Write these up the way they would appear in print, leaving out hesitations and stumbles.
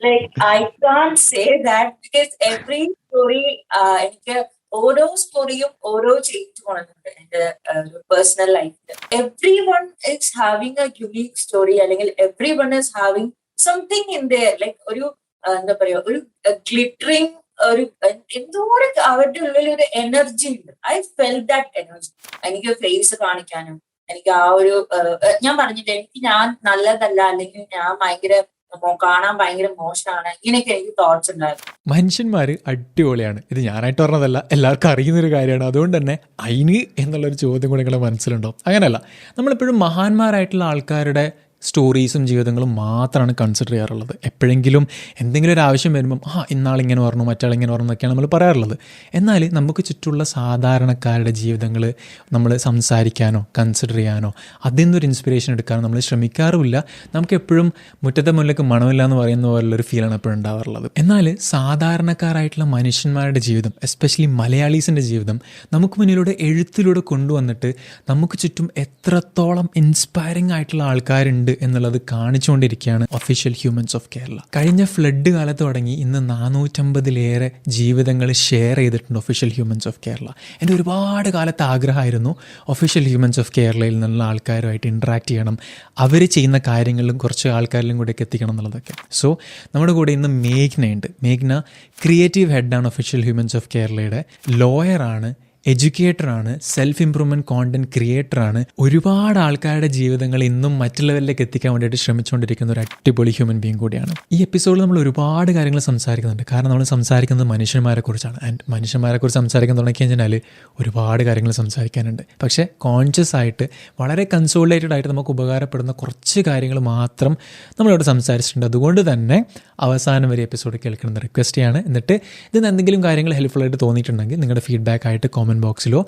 Like I can't say that because every story എനിക്ക് ഓരോ സ്റ്റോറിയും ഓരോ ചേഞ്ച് കൊണ്ടുണ്ട് എന്റെ പേഴ്സണൽ ലൈഫിൽ. Every one is having a unique story, അല്ലെങ്കിൽ every one is having something in there. Like ഒരു എന്താ പറയാ, ഒരു ഗ്ലിറ്ററിങ് ഒരു എന്തോരം അവരുടെ ഉള്ളിൽ ഒരു എനർജി ഉണ്ട്. I felt that energy. എനിക്ക് ഫേസ് കാണിക്കാനും, എനിക്ക് ആ ഒരു ഞാൻ പറഞ്ഞില്ലേ, എനിക്ക് ഞാൻ നല്ലതല്ല അല്ലെങ്കിൽ ഞാൻ ഭയങ്കര കാണാൻ ഭയങ്കര മോശമാണ്, ഇങ്ങനെയൊക്കെ എനിക്ക് തോട്ട്സ് ഉണ്ടായിരുന്നു. മനുഷ്യന്മാര് അടിപൊളിയാണ്. ഇത് ഞാനായിട്ട് പറഞ്ഞതല്ല, എല്ലാവർക്കും അറിയുന്നൊരു കാര്യമാണ്. അതുകൊണ്ട് തന്നെ അതിന് എന്നുള്ളൊരു ചോദ്യം കൂടെ നിങ്ങളുടെ മനസ്സിലുണ്ടാവും. അങ്ങനെയല്ല, നമ്മളെപ്പോഴും മഹാന്മാരായിട്ടുള്ള ആൾക്കാരുടെ സ്റ്റോറീസും ജീവിതങ്ങളും മാത്രമാണ് കൺസിഡർ ചെയ്യാറുള്ളത്. എപ്പോഴെങ്കിലും എന്തെങ്കിലും ഒരു ആവശ്യം വരുമ്പം ഇന്നാളിങ്ങനെ പറഞ്ഞു, മറ്റാളിങ്ങനെ പറഞ്ഞു എന്നൊക്കെയാണ് നമ്മൾ പറയാറുള്ളത്. എന്നാൽ നമുക്ക് ചുറ്റുമുള്ള സാധാരണക്കാരുടെ ജീവിതങ്ങൾ നമ്മൾ സംസാരിക്കാനോ കൺസിഡർ ചെയ്യാനോ അതിൽ നിന്നൊരു ഇൻസ്പിറേഷൻ എടുക്കാനോ നമ്മൾ ശ്രമിക്കാറുമില്ല. നമുക്ക് എപ്പോഴും മുറ്റത്തെ മുല്ലക്ക് മണമില്ല എന്ന് പറയുന്ന പോലുള്ളൊരു ഫീലാണ് എപ്പോഴും ഉണ്ടാവാറുള്ളത്. എന്നാൽ സാധാരണക്കാരായിട്ടുള്ള മനുഷ്യന്മാരുടെ ജീവിതം, എസ്പെഷ്യലി മലയാളീസിൻ്റെ ജീവിതം നമുക്ക് മുന്നിലൂടെ എഴുത്തിലൂടെ കൊണ്ടുവന്നിട്ട് നമുക്ക് ചുറ്റും എത്രത്തോളം ഇൻസ്പയറിംഗ് ആയിട്ടുള്ള ആൾക്കാരുണ്ട് എന്നുള്ളത് കാണിച്ചുകൊണ്ടിരിക്കുകയാണ് ഒഫീഷ്യൽ ഹ്യൂമൻസ് ഓഫ് കേരള. കഴിഞ്ഞ ഫ്ലഡ് കാലത്ത് തുടങ്ങി ഇന്ന് 450-ലേറെ ജീവിതങ്ങൾ ഷെയർ ചെയ്തിട്ടുണ്ട് ഒഫീഷ്യൽ ഹ്യൂമൻസ് ഓഫ് കേരള. എൻ്റെ ഒരുപാട് കാലത്ത് ആഗ്രഹമായിരുന്നു ഒഫീഷ്യൽ ഹ്യൂമൻസ് ഓഫ് കേരളയിൽ നിന്നുള്ള ആൾക്കാരുമായിട്ട് ഇൻട്രാക്ട് ചെയ്യണം, അവർ ചെയ്യുന്ന കാര്യങ്ങളിലും കുറച്ച് ആൾക്കാരിലും കൂടെയൊക്കെ എത്തിക്കണം എന്നുള്ളതൊക്കെ. സോ നമ്മുടെ കൂടെ ഇന്ന് മേഘ്നയുണ്ട്. മേഘ്ന ക്രിയേറ്റീവ് ഹെഡാണ് ഒഫീഷ്യൽ ഹ്യൂമൻസ് ഓഫ് കേരളയുടെ. ലോയറാണ്, എഡ്യൂക്കേറ്ററാണ്, സെൽഫ് ഇംപ്രൂവ്മെൻറ്റ് കോണ്ടന്റ് ക്രിയേറ്ററാണ്. ഒരുപാട് ആൾക്കാരുടെ ജീവിതങ്ങൾ ഇന്നും മറ്റു ലെവലിലേക്ക് എത്തിക്കാൻ വേണ്ടിയിട്ട് ശ്രമിച്ചുകൊണ്ടിരിക്കുന്ന ഒരു അടിപൊളി ഹ്യൂമൻ ബീങ് കൂടിയാണ്. ഈ എപ്പിസോഡിൽ നമ്മൾ ഒരുപാട് കാര്യങ്ങൾ സംസാരിക്കുന്നുണ്ട്. കാരണം നമ്മൾ സംസാരിക്കുന്നത് മനുഷ്യന്മാരെക്കുറിച്ചാണ്. ആൻഡ് മനുഷ്യന്മാരെക്കുറിച്ച് സംസാരിക്കാൻ തുടങ്ങി കഴിഞ്ഞാൽ ഒരുപാട് കാര്യങ്ങൾ സംസാരിക്കാനുണ്ട്. പക്ഷേ കോൺഷ്യസ് ആയിട്ട് വളരെ കൺസോളിഡേറ്റഡ് ആയിട്ട് നമുക്ക് ഉപകാരപ്പെടുന്ന കുറച്ച് കാര്യങ്ങൾ മാത്രം നമ്മളിവിടെ സംസാരിച്ചിട്ടുണ്ട്. അതുകൊണ്ട് തന്നെ അവസാനം വരെ എപ്പിസോഡ് കേൾക്കണമെന്ന് റിക്വസ്റ്റ് ചെയ്യാണ്. എന്നിട്ട് ഇതിന് എന്തെങ്കിലും കാര്യങ്ങൾ ഹെൽപ്ഫുള്ളായിട്ട് തോന്നിയിട്ടുണ്ടെങ്കിൽ നിങ്ങളുടെ ഫീഡ്ബാക്ക് ആയിട്ട് കോമൻറ്റ് ബോക്സിലോ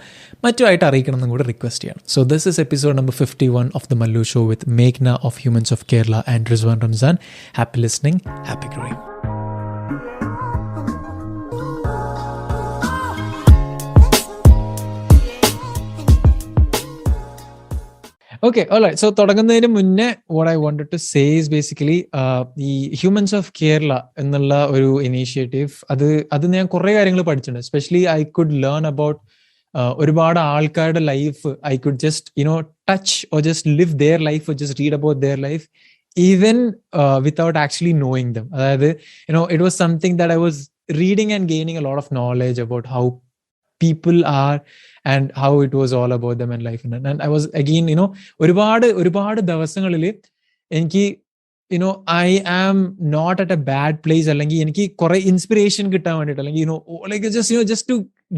മറ്റുമായിട്ട് അറിയിക്കണം എന്നും കൂടെ റിക്വസ്റ്റ് ചെയ്യണം. So this is episode number 51 of the Mallu show with മേഘ്ന of humans of Kerala and Rizwan Ramzan. Happy listening, happy growing. Okay, all right. So തുടങ്ങുന്നതിന് മുന്നേ what I wanted to say is basically ഈ humans of Kerala എന്നുള്ള ഒരു initiative, അത് ഞാൻ കുറേ കാര്യങ്ങൾ പഠിച്ചിട്ടുണ്ട്. Especially I could learn about ഒരുപാട് ആൾക്കാരുടെ life. I could just touch or just live their life, or just read about their life even without actually knowing them. അതായത് it was something that I was reading and gaining a lot of knowledge about how people are and how it was all about them and life. And I was again ഒരുപാട് ദിവസങ്ങളിൽ എനിക്ക് I am not at a bad place, അല്ലെങ്കിൽ എനിക്ക് കുറെ inspiration കിട്ടാൻ വേണ്ടിയിട്ട്, അല്ലെങ്കിൽ like just to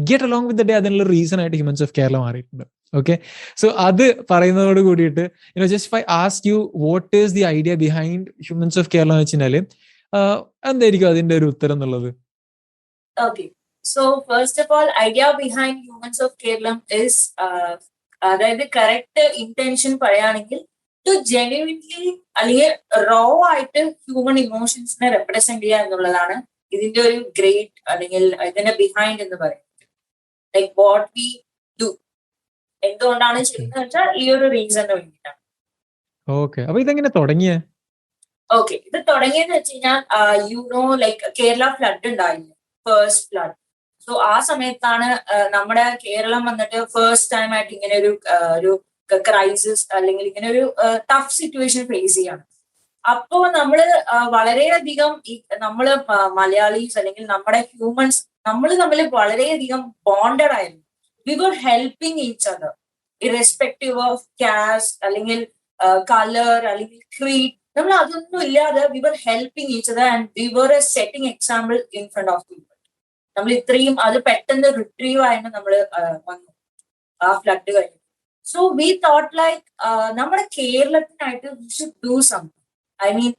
get along with the day, അതിനുള്ള റീസൺ ആയിട്ട് ഹ്യൂമൻസ് ഓഫ് കേരള മാറിയിട്ടുണ്ട്. ഓക്കെ, സോ അത് പറയുന്നതോട് കൂടിയിട്ട് just if I ask you what is the idea behind humans of Kerala എന്ന് വെച്ചാൽ എന്തായിരിക്കും അതിന്റെ ഒരു ഉത്തരം എന്നുള്ളത്? Okay. So first of all, idea behind Humans of Kerala is അതായത് കറക്റ്റ് ഇന്റൻഷൻ പറയുകയാണെങ്കിൽ ടു ജെന്യുവിൻലി അല്ലെങ്കിൽ റോ ആയിട്ട് ഹ്യൂമൻ ഇമോഷൻസിനെ റെപ്രസെന്റ് ചെയ്യുക എന്നുള്ളതാണ് ഇതിന്റെ ഒരു ഗ്രേറ്റ്, അല്ലെങ്കിൽ ഇതിന്റെ ബിഹൈൻഡ് എന്ന് പറയുന്നത്. ലൈക്ക് വാട്ട് വി ഡു, എന്തുകൊണ്ടാണ് ചെയ്യുന്നത് വെച്ചാൽ ഈ ഒരു റീസണിന് വേണ്ടിയിട്ടാണ്. ഓക്കെ, അപ്പൊ ഇതെങ്ങനെ തുടങ്ങിയ? ഓക്കെ, ഇത് തുടങ്ങിയെന്ന് വെച്ച് കഴിഞ്ഞാൽ ലൈക്ക് കേരള ഫ്ലഡ് ഉണ്ടായില്ല, ഫസ്റ്റ് ഫ്ലഡ്. സോ ആ സമയത്താണ് നമ്മുടെ കേരളം വന്നിട്ട് ഫസ്റ്റ് ടൈം ആയിട്ട് ഇങ്ങനെ ഒരു ക്രൈസിസ് അല്ലെങ്കിൽ ഇങ്ങനെ ഒരു ടഫ് സിറ്റുവേഷൻ ഫേസ് ചെയ്യാണ്. അപ്പോ നമ്മള് വളരെയധികം നമ്മള് മലയാളീസ് അല്ലെങ്കിൽ നമ്മുടെ ഹ്യൂമൻസ് നമ്മൾ തമ്മിൽ വളരെയധികം ബോണ്ടഡ് ആയിരുന്നു. We were helping each other irrespective of caste അല്ലെങ്കിൽ കളർ അല്ലെങ്കിൽ ക്രീഡ്. നമ്മൾ അതൊന്നും ഇല്ലാതെ we were helping each other and we were a setting example in front of people. നമ്മൾ ഇത്രയും അത് പെട്ടെന്ന് റിട്രീവ് ആയിട്ട് നമ്മൾ വന്നു ആ ഫ്ലഡ് കഴിഞ്ഞു. സോ വി തോട്ട് ലൈക്ക് നമ്മുടെ കേരളത്തിനായിട്ട് we should do something. I mean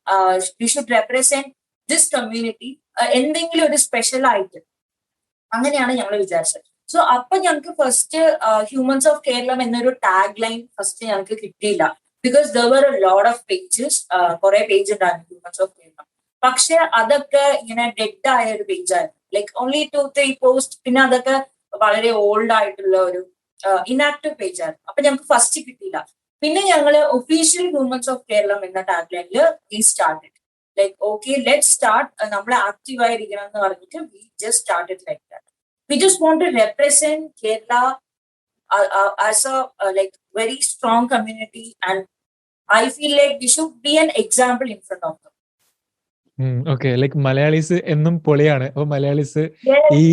we should represent this community എന്തെങ്കിലും ഒരു സ്പെഷ്യൽ ആയിട്ട്. അങ്ങനെയാണ് ഞങ്ങൾ വിചാരിച്ചത്. സോ അപ്പൊ ഞങ്ങൾക്ക് ഫസ്റ്റ് ഹ്യൂമൻസ് ഓഫ് കേരളം എന്നൊരു ടാഗ് ലൈൻ ഫസ്റ്റ് ഞങ്ങൾക്ക് കിട്ടിയില്ല. Because there were a lot of pages, കുറെ പേജ് ഉണ്ടായിരുന്നു ഹ്യൂമൻസ് ഓഫ് കേരളം. പക്ഷെ അതൊക്കെ ഇങ്ങനെ ഡെഡ് ആയ ഒരു പേജായിരുന്നു. Like only 2-3 post. പിന്നെ അതൊക്കെ വളരെ ഓൾഡ് ആയിട്ടുള്ള ഒരു ഇനാക്റ്റീവ് പേജായിരുന്നു. അപ്പൊ ഞങ്ങൾക്ക് ഫസ്റ്റ് കിട്ടിയില്ല. പിന്നെ ഞങ്ങള് ഒഫീഷ്യൽ ഹ്യൂമൻസ് ഓഫ് കേരളം എന്ന ടാഗ് ലൈനിൽ ഈ started. like okay, let's start നമ്മൾ ആക്റ്റീവ് ആയിരിക്കണം എന്ന് പറഞ്ഞിട്ട് we just started like that. We just want to represent Kerala as a like very strong community, and I feel like we should be an example in front of them. Okay, like Malayalis എന്നും പൊളിയാണ്. അപ്പൊ മലയാളീസ് ഈ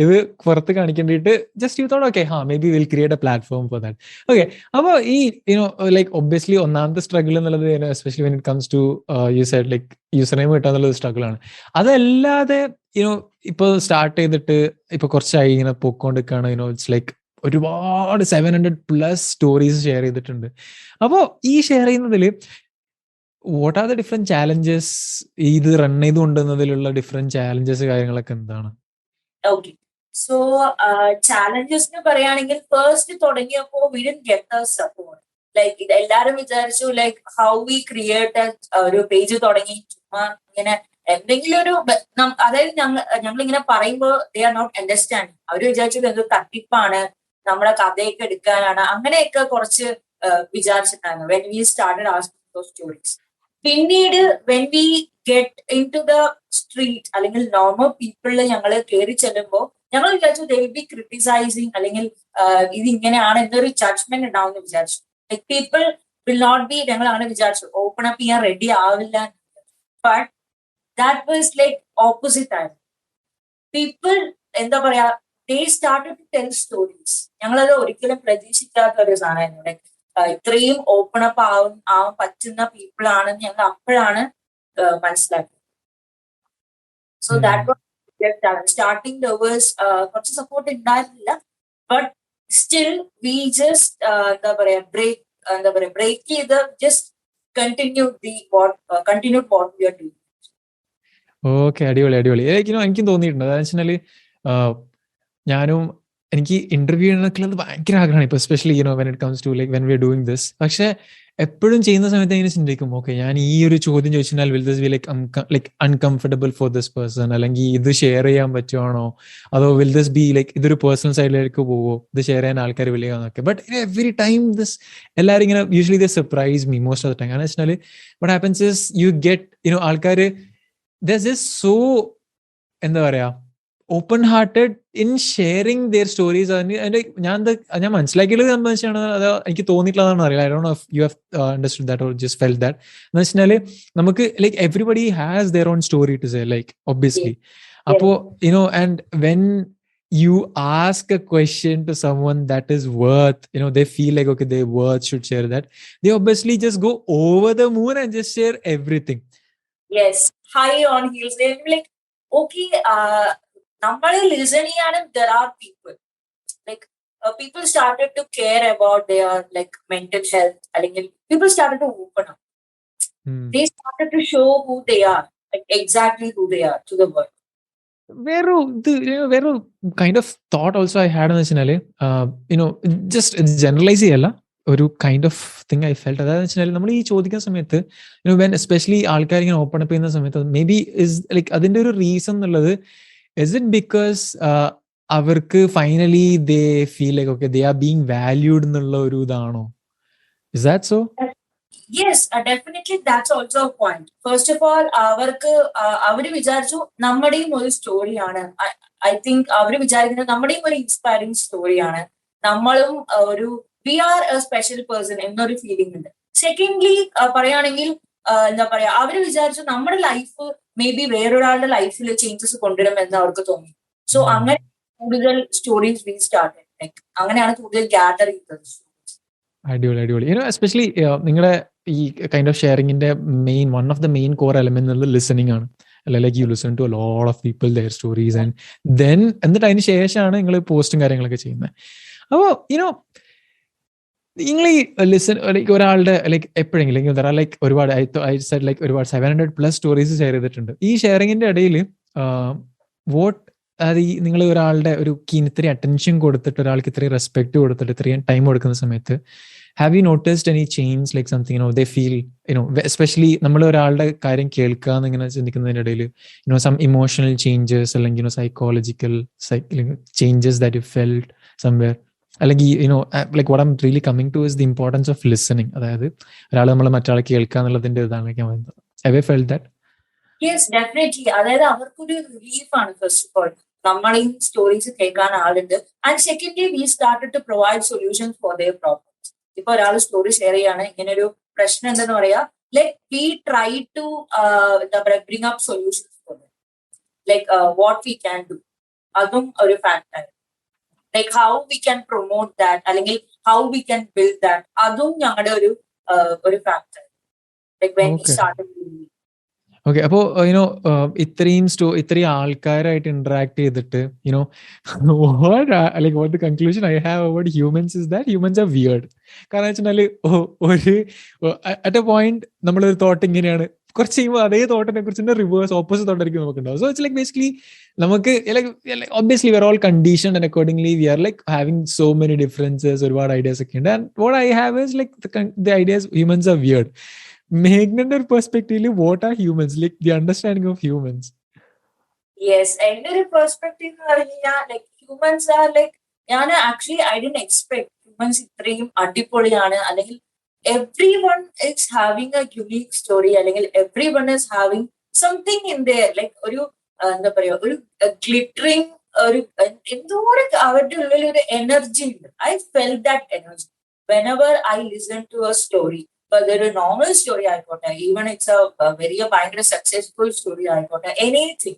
ഇത് പുറത്ത് കാണിക്കേണ്ടിട്ട് just you thought okay maybe will create a platform for that. Okay, അപ്പോൾ ഈ like obviously ഒന്നാമത്തെ സ്ട്രഗിൾ എന്നുള്ളത് especially when it comes to you side like user name കിട്ടുക എന്നുള്ളത് സ്ട്രഗിൾ ആണ്. അതല്ലാതെ ഇപ്പൊ സ്റ്റാർട്ട് ചെയ്തിട്ട് ഇപ്പൊ കുറച്ചായി ഇങ്ങനെ പോയിക്കൊണ്ടിരിക്കുകയാണ്. ഇറ്റ്സ് ലൈക്ക് ഒരുപാട് 700+ സ്റ്റോറീസ് ഷെയർ ചെയ്തിട്ടുണ്ട്. അപ്പോൾ ഈ ഷെയർ ചെയ്യുന്നതിൽ what are the different challenges, ഇത് റൺ ചെയ്ത് കൊണ്ടുവന്നതിലുള്ള ഡിഫറെന്റ് ചാലഞ്ചസ് കാര്യങ്ങളൊക്കെ എന്താണ്? ഓക്കെ, സോ ചാലഞ്ചസ് എന്ന് പറയുകയാണെങ്കിൽ ഫസ്റ്റ് തുടങ്ങിയപ്പോ we didn't get the support. Like ഇത് എല്ലാരും വിചാരിച്ചു ലൈക്ക് ഹൗ വി ക്രിയേറ്റ് ഒരു പേജ് തുടങ്ങി ചുമ്മാ ഇങ്ങനെ എന്തെങ്കിലും ഒരു അതായത് ഞങ്ങൾ ഇങ്ങനെ പറയുമ്പോൾ ദേ ആർ നോട്ട് അണ്ടർസ്റ്റാൻഡിങ്. അവർ വിചാരിച്ചത് എന്ത് തട്ടിപ്പാണ്, നമ്മുടെ കഥയൊക്കെ എടുക്കാനാണ്, അങ്ങനെയൊക്കെ കുറച്ച് വിചാരിച്ചിട്ടാണ് when we started asking those stories. പിന്നീട് when we get into the street അല്ലെങ്കിൽ നോർമൽ പീപ്പിളിൽ ഞങ്ങൾ കയറി ചെല്ലുമ്പോൾ ഞങ്ങൾ വിചാരിച്ചു ദേ വിൽ ബി ക്രിട്ടിസൈസിങ് അല്ലെങ്കിൽ ഇത് ഇങ്ങനെയാണ് എന്നൊരു ജഡ്ജ്മെന്റ് ഉണ്ടാവും എന്ന് വിചാരിച്ചു. Like people will not be, ഞങ്ങൾ അങ്ങനെ വിചാരിച്ചു ഓപ്പൺ അപ്പ് ചെയ്യാൻ റെഡി ആവില്ല. But that was like opposite ആയിരുന്നു. പീപ്പിൾ എന്താ പറയാ, they started to tell stories. ഞങ്ങളത് ഒരിക്കലും പ്രതീക്ഷിക്കാത്ത ഒരു സാധനമായിരുന്നു. ലൈക്ക് ഇത്രയും ഓപ്പൺ അപ്പ് ആവാൻ പറ്റുന്ന പീപ്പിൾ ആണെന്ന് ഞങ്ങൾ അപ്പോഴാണ് മനസ്സിലാക്കി. സോ ദാറ്റ് വാസ് സ്റ്റാർട്ടിംഗ് ഡേവേഴ്സ് കുറച്ച് സപ്പോർട്ട് ഉണ്ടായിരുന്നില്ല. ബട്ട് സ്റ്റിൽ വി ജസ്റ്റ് എന്താ പറയാ ബ്രേക്ക് ചെയ്ത് just continue what we are doing. Okay, അടിപൊളി. എനിക്കും തോന്നിയിട്ടുണ്ട്. അതെന്ന് വെച്ചാല് ഞാനും എനിക്ക് ഇന്റർവ്യൂ ചെയ്യണമെന്നുള്ളത് ഭയങ്കര ആഗ്രഹമാണ്. ഇപ്പൊ especially when it comes to like when we are doing this. പക്ഷെ എപ്പോഴും ചെയ്യുന്ന സമയത്ത് ഇങ്ങനെ ചിന്തിക്കും, ഓക്കെ ഞാൻ ഈ ഒരു ചോദ്യം ചോദിച്ചാൽ will this be like uncomfortable for this person, അല്ലെങ്കിൽ ഇത് ഷെയർ ചെയ്യാൻ പറ്റുവാണോ, അതോ വിൽ ദിസ് ബി ലൈക്ക് ഇതൊരു പേഴ്സണൽ സൈഡിലേക്ക് പോവോ, ഇത് ഷെയർ ചെയ്യാൻ ആൾക്കാർ വിളിക്കുക എന്നൊക്കെ. ബട്ട് എവറി ടൈം ദിസ് എല്ലാവരും ഇങ്ങനെ usually they surprise me most of the time. കാരണം വെച്ചാൽ what happens is you get ആൾക്കാർ ദർ ജസ്റ്റ് സോ എന്താ പറയാ open hearted in sharing their stories. അതിന്റെ ഞാൻ മനസ്സിലാക്കിയത് സംബന്ധിച്ചാണ് അത് എനിക്ക് തോന്നിയിട്ടുള്ളതാണെന്ന് അറിയില്ല. I don't know if you have understood that or just felt that. എന്ന് വെച്ചാൽ നമുക്ക് like everybody has their own story to say, like obviously. അപ്പോ and when you ask a question to someone that is worth, they feel like okay, they worth should share that, they obviously just go over the moon and just share everything. Yes, high on heels. They will be like, okay, നമ്മളെ listen ചെയ്യാനും there are people like people started to care about their like mental health, അല്ലെങ്കിൽ people started to open up. They started to show who they are, like exactly who they are to the world. വേറൊരു kind of thought also I had എന്ന് വെച്ചാൽ just generalise ചെയ്യല്ല, ഒരു kind of thing I felt. അതായത് വെച്ചാൽ നമ്മൾ ഈ ചോദിക്കുന്ന സമയത്ത് വെൻ എസ്പെഷ്യലി ആൾക്കാർ ഇങ്ങനെ ഓപ്പൺ അപ്പ് ചെയ്യുന്ന സമയത്ത് മേ ബി ഇസ് ലൈക്ക് അതിന്റെ ഒരു റീസൺ എന്നുള്ളത് is it because അവർക്ക് finally they feel like okay they are being valued എന്നുള്ള ഒരു ഇതാണോ? Is that so? Yes, definitely that's also a point. First of all, അവര് വിചാരിച്ചു നമ്മുടെയും ഒരു സ്റ്റോറിയാണ്. ഐ തിങ്ക് അവര് വിചാരിക്കുന്നത് നമ്മുടെയും ഒരു ഇൻസ്പയറിംഗ് സ്റ്റോറിയാണ്, നമ്മളും ഒരു we are a special person എന്നൊരു ഫീലിംഗ് ഉണ്ട്. സെക്കൻഡ്ലി പറയുകയാണെങ്കിൽ എന്താ പറയാ, അവര് വിചാരിച്ചു നമ്മുടെ ലൈഫ് മേ ബി വേറൊരാളുടെ ലൈഫിൽ ചേഞ്ചസ് കൊണ്ടുവരും എന്ന് അവർക്ക് തോന്നി. സോ അങ്ങനെ കൂടുതൽ സ്റ്റോറീസ് വി സ്റ്റാർട്ടഡ്, ലൈക്ക് അങ്ങനെയാണ് കൂടുതൽ ഗ്യാദർ ചെയ്തത്. അടിപൊളി. എസ്പെഷ്യലി നിങ്ങളുടെ ഈ കൈൻഡ് ഓഫ് ഷെയറിംഗിന്റെ one of the main core element എന്നുള്ളത് ലിസണിങ് ആണ്. Like you listen to a lot of people their stories and then എന്നിട്ട് അതിന് ശേഷമാണ് നിങ്ങൾ പോസ്റ്റും കാര്യങ്ങളൊക്കെ ചെയ്യുന്നത്. അപ്പോൾ നിങ്ങൾ ഈ ലിസൺ ലൈക്ക് ഒരാളുടെ ലൈക്ക് എപ്പോഴെങ്കിലും ലൈക്ക് ഒരുപാട് ലൈക്ക് ഒരുപാട് 700+ സ്റ്റോറീസ് ഷെയർ ചെയ്തിട്ടുണ്ട്. ഈ ഷെയറിങ്ങിന്റെ ഇടയിൽ അത് ഈ നിങ്ങൾ ഒരാളുടെ ഒരു ഇത്രയും അറ്റൻഷൻ കൊടുത്തിട്ട് ഒരാൾക്ക് ഇത്രയും റെസ്പെക്ട് കൊടുത്തിട്ട് ഇത്രയും ടൈം കൊടുക്കുന്ന സമയത്ത് have you noticed any change like something they feel especially നമ്മൾ ഒരാളുടെ കാര്യം കേൾക്കുക എന്നിങ്ങനെ ചിന്തിക്കുന്നതിൻ്റെ ഇടയിൽ സം ഇമോഷണൽ ചേഞ്ചസ് അല്ലെങ്കിൽ psychological changes that you felt somewhere? അല്ലെങ്കിൽ like what I'm really coming to is the importance of listening. അതായത് ഒരാൾ നമ്മൾ മറ്റാളെ കേൾക്കുക എന്നുള്ളതിന്റെ ഇതാണ് ഞാൻ പറയുന്നത്. Have you felt that? Yes definitely. അതായത് അവർക്കൊരു റിലീഫാണ് ഫസ്റ്റ് ഓഫ് ഓൾ നമ്മളീ സ്റ്റോറീസ് കേൾക്കാൻ ആളുണ്ട്. And secondly we started to provide solutions for their problems. ഇപ്പൊ ഒരാൾ സ്റ്റോറി ഷെയർ ചെയ്യാണ്, ഇങ്ങനെ ഒരു പ്രശ്നം എന്തെന്ന് പറയാ, ലൈക് വി ട്രൈ ടു എന്താ പറയാ bring up solutions for them, like what we can do. അതും ഒരു factor. Like how we can promote that, അല്ലെങ്കിൽ how we can build that, അതും ഞങ്ങളുടെ ഒരു factor. Like when we started. Okay. അപ്പോൾ ഇത്രയും ആൾക്കാരായിട്ട് ഇന്ററാക്ട് ചെയ്തിട്ട് what the conclusion I have about humans is that humans are weird. കാരണം വെച്ചാൽ ഒരു അറ്റ് എ പോയിന്റ് നമ്മളൊരു തോട്ട് ഇങ്ങനെയാണ്, കുറച്ച് കഴിയുമ്പോൾ അതേ തോട്ടിനെ കുറിച്ച് റിവേഴ്സ് ഓപ്പോസിറ്റ് തോട്ടായിരിക്കും നമുക്കുണ്ടാവും. സോ ഇറ്റ്സ് ലൈക്ക് ബേസിക്കലി നമുക്ക് obviously we are all conditioned and accordingly we are like having so many differences, ഒരുപാട് ഐഡിയാസ് ഒക്കെ ഉണ്ട്. And what I have is like the ideas humans are weird. മേഘ്നന്റെ ഒരു പെർസ്പെക്റ്റീവില് what are humans, like the understanding of humans? Yes, എന്റെ ഒരു perspective എന്ന് പറഞ്ഞു കഴിഞ്ഞാൽ ലൈക് ഹ്യൂമൻസ് ആർ ലൈക്, ഞാൻ actually I didn't expect humans ഇത്രയും അടിപൊളിയാണ്, അല്ലെങ്കിൽ every one is having a unique story, അല്ലെങ്കിൽ every one is having something in there, like ഒരു എന്താ പറയാ ഒരു ഗ്ലിറ്ററിങ് ഒരു എന്തോരം അവരുടെ ഉള്ളിൽ ഒരു എനർജി ഉണ്ട്. I felt that energy whenever I listen to a story. Whether a normal story ആയിക്കോട്ടെ, even it's a very ഭയങ്കര സക്സസ്ഫുൾ സ്റ്റോറി ആയിക്കോട്ടെ, anything,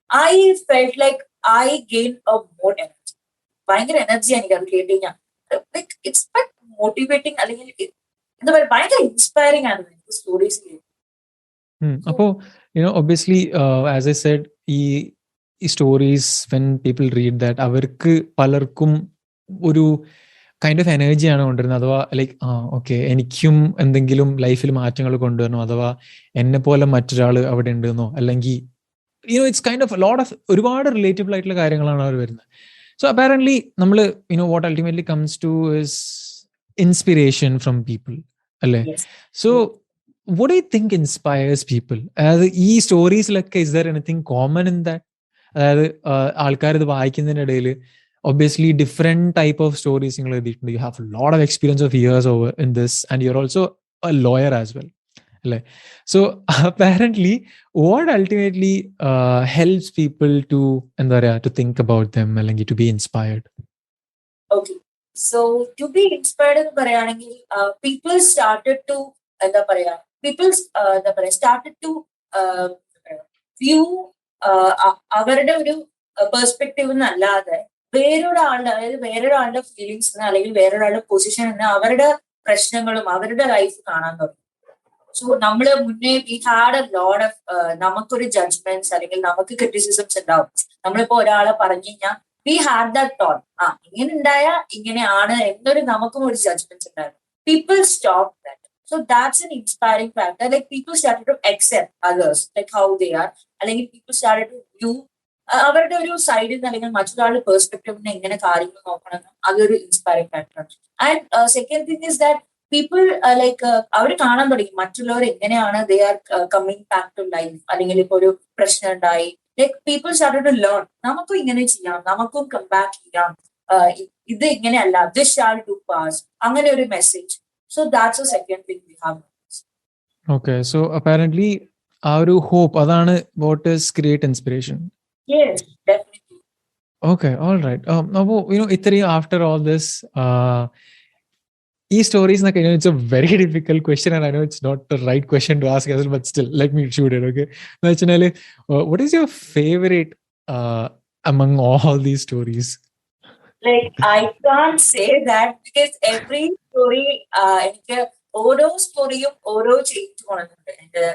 I felt like I gained a more energy. ഭയങ്കര എനർജി എനിക്ക് അത് കേട്ട് കഴിഞ്ഞാൽ. Like it's motivating, അല്ലെങ്കിൽ എന്താ പറയുക, ഭയങ്കര ഇൻസ്പയറിംഗ് ആണ് എനിക്ക് സ്റ്റോറീസ് കേൾക്കുന്നത്. അപ്പോ ഒബ്വിയസ്ലി ആസ് ഐ സെഡ്, ഈ stories when people read that, അവർക്ക് പലർക്കും ഒരു കൈൻഡ് ഓഫ് എനർജിയാണ് കൊണ്ടുവരുന്നത്. അഥവാ ലൈക്ക് ഓക്കെ, എനിക്കും എന്തെങ്കിലും ലൈഫിൽ മാറ്റങ്ങൾ കൊണ്ടുവരണോ, അഥവാ എന്നെ പോലെ മറ്റൊരാൾ അവിടെ ഉണ്ടെന്നോ, അല്ലെങ്കിൽ it's kind of lot of ഒരുപാട് റിലേറ്റബിൾ ആയിട്ടുള്ള കാര്യങ്ങളാണ് അവർ വരുന്നത്. സോ അപ്പാരന്റ്ലി നമ്മൾ what ultimately comes to is inspiration from people, അല്ലേ? So what do you think inspires people? അതായത് ഈ സ്റ്റോറീസിലൊക്കെ is there anything common in that? അതായത് ആൾക്കാർ ഇത് വായിക്കുന്നതിനിടയിൽ obviously different type of stories നിങ്ങൾ എഴുതിയിട്ടുണ്ട്. You have a lot of experience of years over in this, and you're also a lawyer as well, അല്ലേ? So apparently what ultimately helps people to എന്താ പറയുക to think about them, അല്ലെങ്കിൽ to be inspired? Okay, so to be inspired എന്ന് പറയുകയാണെങ്കിൽ people started to എന്താ പറയാ started to view അവരുടെ ഒരു പെർസ്പെക്റ്റീവ് എന്നല്ലാതെ വേറൊരാളുടെ, അതായത് വേറൊരാളുടെ ഫീലിങ്സ് അല്ലെങ്കിൽ വേറൊരാളുടെ പൊസിഷൻ അവരുടെ പ്രശ്നങ്ങളും അവരുടെ ലൈഫ് കാണാൻ തുടങ്ങി. സോ നമ്മള് മുന്നേ we had a lot of നമുക്കൊരു ജഡ്ജ്മെന്റ്സ് അല്ലെങ്കിൽ നമുക്ക് ക്രിറ്റിസിസംസ് ഉണ്ടാവും. നമ്മളിപ്പോ ഒരാളെ പറഞ്ഞു കഴിഞ്ഞാൽ വി ഹാഡ് ദാറ്റ് തോട്ട്, ഇങ്ങനെ ഉണ്ടായ ഇങ്ങനെയാണ് എന്നൊരു നമുക്കും ഒരു ജഡ്ജ്മെന്റ്സ് ഉണ്ടായിരുന്നു. People stop that. So that's an inspiring factor. Like people started to accept others, like how they are. അല്ലെങ്കിൽ people started to view അവരുടെ ഒരു സൈഡിൽ നിന്ന് അല്ലെങ്കിൽ മറ്റൊരാളുടെ പെർസ്പെക്റ്റീവിന് എങ്ങനെ കാര്യങ്ങൾ നോക്കണം, അതൊരു ഇൻസ്പയറിംഗ് ഫാക്ടറാണ്. And second thing is that people like അവർ കാണാൻ തുടങ്ങി മറ്റുള്ളവർ എങ്ങനെയാണ് they are coming back to life. അല്ലെങ്കിൽ ഇപ്പൊ ഒരു പ്രശ്നം ഉണ്ടായി, like people started to learn, നമുക്കും ഇങ്ങനെ ചെയ്യാം, നമുക്കും കം ബാക്ക് ചെയ്യാം, ഇത് ഇങ്ങനെയല്ല, ദിസ് ഷാൽ ഡു പാസ്, അങ്ങനെ ഒരു message. So that's the second thing we have. Okay, so apparently our hope adana what is create inspiration. Yes, definitely. Okay, all right. Now itri after all this stories na it's a very difficult question, and I know it's not the right question to ask as well, but still let me shoot it. Okay, naturally, what is your favorite among all these stories? Like I can't say that because every story എനിക്ക് ഓരോ സ്റ്റോറിയും ഓരോ change കൊണ്ടുണ്ട് എന്റെ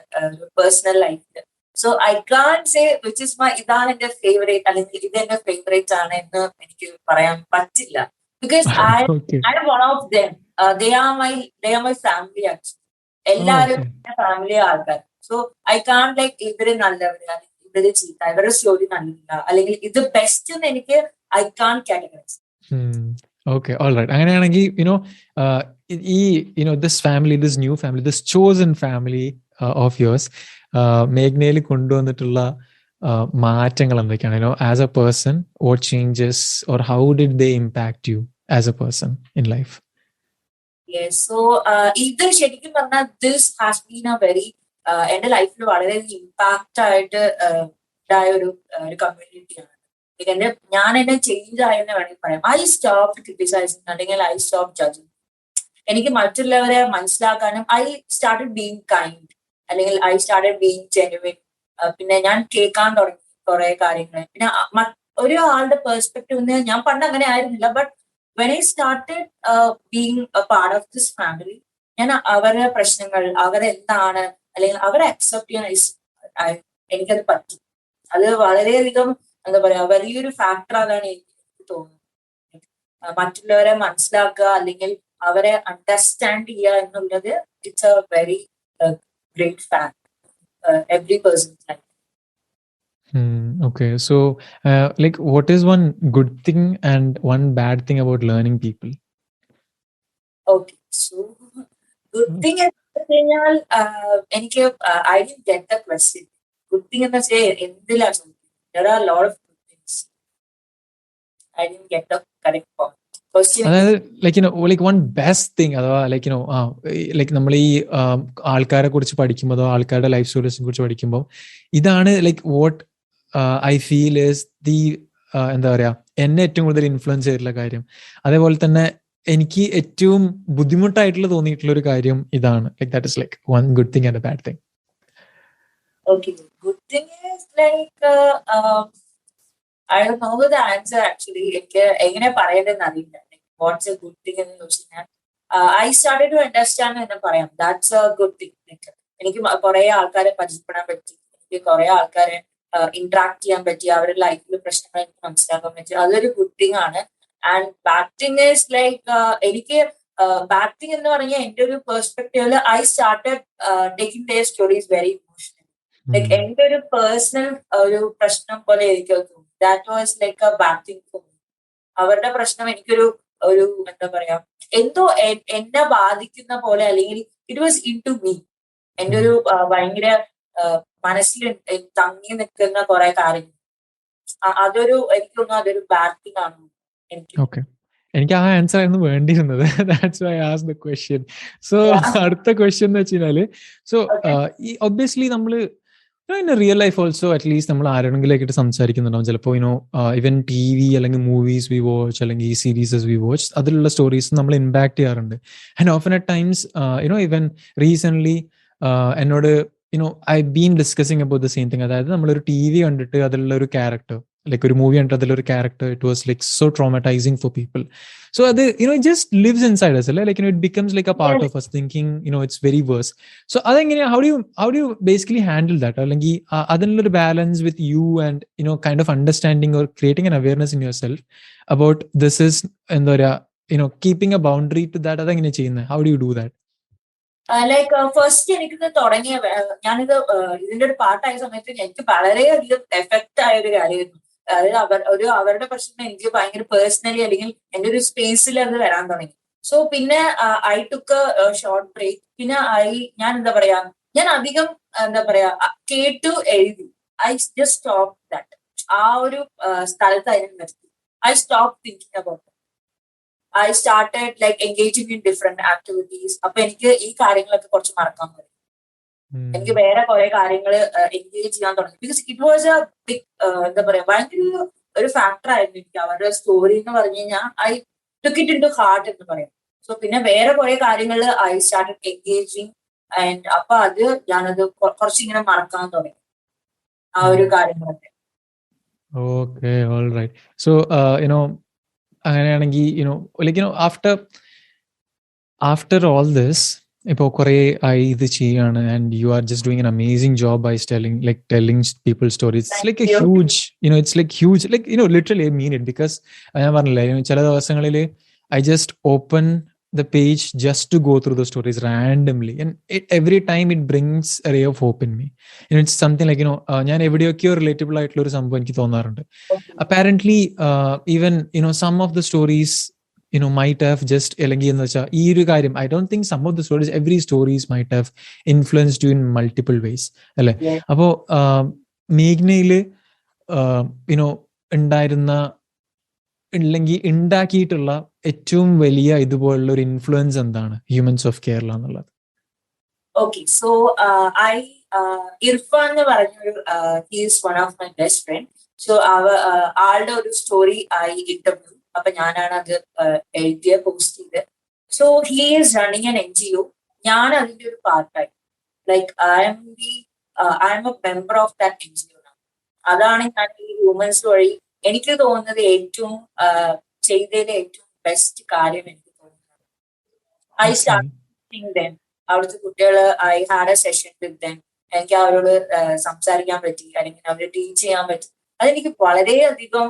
personal ലൈഫിൽ. So I can't say which is my ഇതാണ് എന്റെ favourite അല്ലെങ്കിൽ ഇത് എന്റെ ഫേവറേറ്റ് ആണ് എന്ന് എനിക്ക് പറയാൻ പറ്റില്ല. Because I am one of them. They are my family actually. എല്ലാവരും എന്റെ ഫാമിലി ആൾക്കാർ. സോ ഐ കാൺട്ട് ലൈക്ക് ഇവര് നല്ലവര്, ഇവര് ചീത്ത, ഇവരുടെ സ്റ്റോറി നല്ലില്ല, അല്ലെങ്കിൽ ഇത് ബെസ്റ്റ് എന്ന് എനിക്ക് I can't categorize. Okay, all right. അങ്ങനെയാണെങ്കിൽ this family, this new family, this chosen family of yours, മേഘ്നയിൽ കൊണ്ടുവന്നിട്ടുള്ള മാറ്റങ്ങൾ എന്തൊക്കെയാണ്? As A person, what changes or how did they impact you as a person in life? Yes, so ഇത് ശരിക്കും പറഞ്ഞാൽ this has been A very എന്റെ ലൈഫിൽ വളരെ impact ആയിട്ട് ഉണ്ടായ ഒരു കമ്മ്യൂണിറ്റിയാണ്. ഞാൻ എന്നെ ചേഞ്ച് ആയെന്ന് വേണമെങ്കിൽ പറയാം. ഐ സ്റ്റോപ്പ് ക്രിട്ടിസൈസിങ് അല്ലെങ്കിൽ ഐ സ്റ്റോപ്പ് ജഡ്ജിങ്. എനിക്ക് മറ്റുള്ളവരെ മനസ്സിലാക്കാനും ഐ സ്റ്റാർട്ടഡ് ബീങ് കൈൻഡ് അല്ലെങ്കിൽ ഐ സ്റ്റാർട്ടഡ് ബീങ് ജെനുവിൻ. പിന്നെ ഞാൻ കേൾക്കാൻ തുടങ്ങി കുറെ കാര്യങ്ങൾ. പിന്നെ ഒരു ആളുടെ പെർസ്പെക്റ്റീവ് ഞാൻ പണ്ട് അങ്ങനെ ആയിരുന്നില്ല. But when I started being a part of this family, ഞാൻ അവരുടെ പ്രശ്നങ്ങൾ അവരെന്താണ് അല്ലെങ്കിൽ അവരെ അക്സെപ്റ്റ് ചെയ്യാൻ എനിക്കത് പറ്റി. അത് വളരെയധികം എന്താ പറയാ വലിയൊരു ഫാക്ടർ അതാണ് എനിക്ക് തോന്നുന്നത്. മറ്റുള്ളവരെ മനസ്സിലാക്കുക അല്ലെങ്കിൽ അവരെ അണ്ടർസ്റ്റാൻഡ് ചെയ്യുക എന്നുള്ളത് it's A very great fact every person life. Okay, so like what is one good thing and one bad thing about learning people? Okay, so good thing എന്ന് വെച്ചുകഴിഞ്ഞാൽ എനിക്ക് I didn't get the question. Good thing എന്ന് വെച്ചാൽ എന്തിലാണ് ചോദിക്കുന്നത്? There are a lot of good things. I didn't get the correct point. അതായത് like one best thing അഥവാ like നമ്മൾ ഈ ആൾക്കാരെ കുറിച്ച് പഠിക്കുമ്പോൾ അതോ ആൾക്കാരുടെ ലൈഫ് സ്റ്റോറീസിനെ കുറിച്ച് പഠിക്കുമ്പോൾ ഇതാണ് like what I feel is the എന്താ പറയാ എന്നെ ഏറ്റവും കൂടുതൽ ഇൻഫ്ലുവൻസ് ചെയ്തിട്ടുള്ള കാര്യം. അതേപോലെ തന്നെ എനിക്ക് ഏറ്റവും ബുദ്ധിമുട്ടായിട്ടുള്ള തോന്നിയിട്ടുള്ള ഒരു കാര്യം ഇതാണ്. Like that is like one good thing and A bad thing. Okay, good thing is like I don't know the answer actually. എനിക്ക് എങ്ങനെ പറയേണ്ടതെന്ന് അറിയില്ല. വാട്ട്സ് എ ഗുഡ് തിങ് എന്ന് ചോദിച്ചാൽ ഐ സ്റ്റാർട്ടഡ് ടു അണ്ടർസ്റ്റാൻഡ് എന്ന് പറയാം. That's A good thing. എനിക്ക് കുറെ ആൾക്കാരെ പരിചയപ്പെടാൻ പറ്റി. എനിക്ക് കുറെ ആൾക്കാരെ ഇന്ററാക്ട് ചെയ്യാൻ പറ്റി. അവരുടെ ലൈഫിൽ പ്രശ്നങ്ങൾ എനിക്ക് മനസ്സിലാക്കാൻ പറ്റി. അതൊരു ഗുഡ് തിങ് ആണ്. And bad thing is like എനിക്ക് ബാഡ് തിങ് എന്ന് പറഞ്ഞാൽ എന്റെ ഒരു പെർസ്പെക്ടീവില് I started taking their stories very emotional. Like എന്റെ ഒരു പേഴ്സണൽ ഒരു പ്രശ്നം പോലെ എനിക്ക് തോന്നി. That was like a bad thing for me. അവരുടെ പ്രശ്നം എനിക്കൊരു എന്താ പറയാ എന്തോ എന്നെ ബാധിക്കുന്ന പോലെ അല്ലെങ്കിൽ it was in to me. എന്റെ ഒരു ഭയങ്കര മനസ്സിൽ തങ്ങി നിൽക്കുന്ന കുറെ കാര്യങ്ങൾ. അതൊരു എനിക്ക് തോന്നുന്നു അതൊരു ബാഡ് തിങ് ആണ് എനിക്ക്. എനിക്ക് ആ ആൻസർ ആയിരുന്നു വേണ്ടിയിരുന്നത്. That's why I asked the question. So അടുത്ത ക്വസ്റ്റ്യൻ എന്ന് വെച്ച് കഴിഞ്ഞാല് സോ ഒബ്വിയസ്ലി നമ്മള് in real life also at least നമ്മൾ ആരെങ്കിലേക്കിട്ട് സംസാരിക്കുന്നുണ്ടാവും. ചിലപ്പോൾ ഈവൻ TV അല്ലെങ്കിൽ മൂവീസ് വി വാച്ച് അല്ലെങ്കിൽ സീരീസസ് വി വാച്ച് അതിലുള്ള സ്റ്റോറീസ് നമ്മൾ ഇമ്പാക്ട് ചെയ്യാറുണ്ട്. And often at times even recently എന്നോട് I've been discussing about the same thing. അതായത് നമ്മളൊരു TV കണ്ടിട്ട് അതിലുള്ള ഒരു ക്യാരക്ടർ like ഒരു മൂവി കണ്ടിട്ട് അതിലൊരു character it was like so traumatizing for people. So അത് it just lives inside us like it becomes like a part of us thinking it's very worse. So അതെങ്ങനെയാ how do you basically handle that? അല്ലെങ്കിൽ അതിനുള്ളൊരു balance with you and kind of understanding or creating an awareness in yourself about this is എന്താ പറയാ keeping a boundary to that. അതെങ്ങനെയാ ചെയ്യുന്നത്? How do you do that? Like first എനിക്കിത് തുടങ്ങിയ ഞാനിത് ഇതിന്റെ ഒരു പാർട്ടായ സമയത്ത് എനിക്ക് വളരെയധികം എഫക്റ്റ് ആയ ഒരു കാര്യമായിരുന്നു. അതായത് അവരുടെ പ്രശ്നം എനിക്ക് ഭയങ്കര പേഴ്സണലി അല്ലെങ്കിൽ എന്റെ ഒരു സ്പേസിൽ അത് വരാൻ തുടങ്ങി. സോ പിന്നെ ഐ ടുക്ക് ഷോർട്ട് ബ്രേക്ക്. പിന്നെ ഞാൻ എന്താ പറയാ ഞാൻ അധികം എന്താ പറയാ കേട്ടു എഴുതി. I just stop that. ആ ഒരു സ്ഥലത്ത് അതിനെ നിർത്തി. I stop thinking about. I started like engaging in different activities. അപ്പൊ എനിക്ക് ഈ കാര്യങ്ങളൊക്കെ കുറച്ച് മറക്കാൻ തുടങ്ങി. എനിക്ക് വേറെ കുറെ കാര്യങ്ങൾ എൻഗേജ് ചെയ്യാൻ തുടങ്ങി. Because it was a big എന്താ പറയാ ഭയങ്കര ഒരു ഫാക്ടർ ആയിരുന്നു എനിക്ക്. അവരുടെ സ്റ്റോറി എന്ന് പറഞ്ഞു കഴിഞ്ഞാൽ I took it in to heart എന്ന് പറയാം. സോ പിന്നെ വേറെ കുറെ കാര്യങ്ങൾ ഐ സ്റ്റാർട്ടഡ് എൻഗേജിങ് ആൻഡ് അപ്പൊ അത് ഞാനത് കുറച്ചിങ്ങനെ മറക്കാൻ തുടങ്ങി ആ ഒരു കാര്യങ്ങളൊക്കെ. Okay, all right. So അങ്ങനെയാണെങ്കിൽ after all this ഇപ്പോൾ കുറെ ആയി ഇത് ചെയ്യാണ് and you are just doing an amazing job by telling people stories. It's like a huge it's like huge literally I mean it because ഞാൻ പറഞ്ഞില്ലേ ചില ദിവസങ്ങളിൽ I just open the page just to go through the stories randomly and every time it brings a ray of hope in me. It's something like ഞാൻ എവിടെയൊക്കെയോ relatable ആയിട്ടുള്ള ഒരു സംഭവം എനിക്ക് തോന്നാറുണ്ട്. Apparently even some of the stories might have just അല്ലെങ്കിൽ എന്ന് വെച്ചാൽ ഈ ഒരു കാര്യം I don't think some of the stories every stories might have influenced you in multiple ways അല്ലെ. അപ്പോ മേഘ്നയില് ഉണ്ടായിരുന്ന അല്ലെങ്കിൽ ഉണ്ടാക്കിയിട്ടുള്ള ഏറ്റവും വലിയ ഇതുപോലുള്ള ഒരു ഇൻഫ്ലുവൻസ് എന്താണ് ഹ്യൂമൻസ് ഓഫ് കേരള എന്നുള്ളത്? Okay, so Irfan എന്ന് പറഞ്ഞൊരു he is one of my best friend. So ആളുടെ ഒരു സ്റ്റോറി ആയി ഇന്റർവ്യൂ, അപ്പൊ ഞാനാണ് അത് എഴുതിയ പോസ്റ്റ് ചെയ്ത്. So he is running an NGO. ഞാൻ അതിന്റെ ഒരു പാർട്ടായി. Like I am a member of that NGO. അതാണ് ഞാൻ ഈ ഹ്യൂമൻസ് വഴി എനിക്ക് തോന്നുന്നത് ഏറ്റവും ചെയ്തതിലെ ഏറ്റവും ബെസ്റ്റ് കാര്യം എനിക്ക് തോന്നുന്നത്. ഐ സ്റ്റാർട്ട് ദെൻ അവിടുത്തെ കുട്ടികള് I had A session with them. എനിക്ക് അവരോട് സംസാരിക്കാൻ പറ്റി, അല്ലെങ്കിൽ അവരെ ടീച്ച് ചെയ്യാൻ പറ്റി. അതെനിക്ക് വളരെയധികം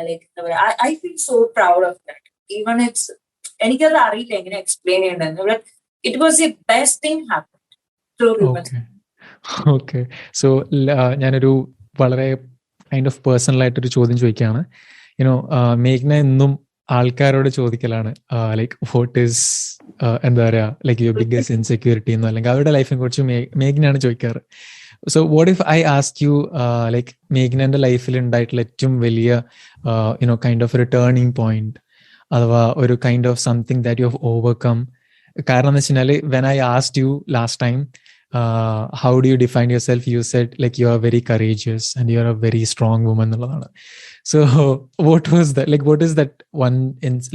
ലൈക്ക് എന്താ പറയാ, I feel so proud of that. Even it's എനിക്കത് അറിയില്ല എങ്ങനെ എക്സ്പ്ലെയിൻ ചെയ്യേണ്ടതെന്ന്. It was the best thing happen through humans. Okay, so ഞാനൊരു വളരെ കൈൻഡ് ഓഫ് പേഴ്സണൽ ആയിട്ടൊരു ചോദ്യം ചോദിക്കുകയാണ്. യുനോ മേഘ്ന എന്നും ആൾക്കാരോട് ചോദിക്കലാണ് ലൈക്ക് വാട്ട് ഈസ് എന്താ പറയുക, ലൈക്ക് യുവർ ബിഗ്ഗസ്റ്റ് ഇൻസെക്യൂരിറ്റി എന്നോ, അല്ലെങ്കിൽ അവരുടെ ലൈഫിനെ കുറിച്ച് മേഘ്നയാണ് ചോദിക്കാറ്. So what if I ask you like മേഘ്നന്റെ ലൈഫിൽ ഉണ്ടായിട്ടുള്ള ഏറ്റവും വലിയ യുനോ കൈൻഡ് ഓഫ് ഒരു ടേണിംഗ് പോയിന്റ്, അഥവാ ഒരു kind of something that you have overcome. കാരണം എന്ന് വെച്ച് കഴിഞ്ഞാൽ when I asked you last time how do you define yourself, you said like you are very courageous and you are a very strong woman എന്നുള്ളതാണ്. So what was that, like what is that one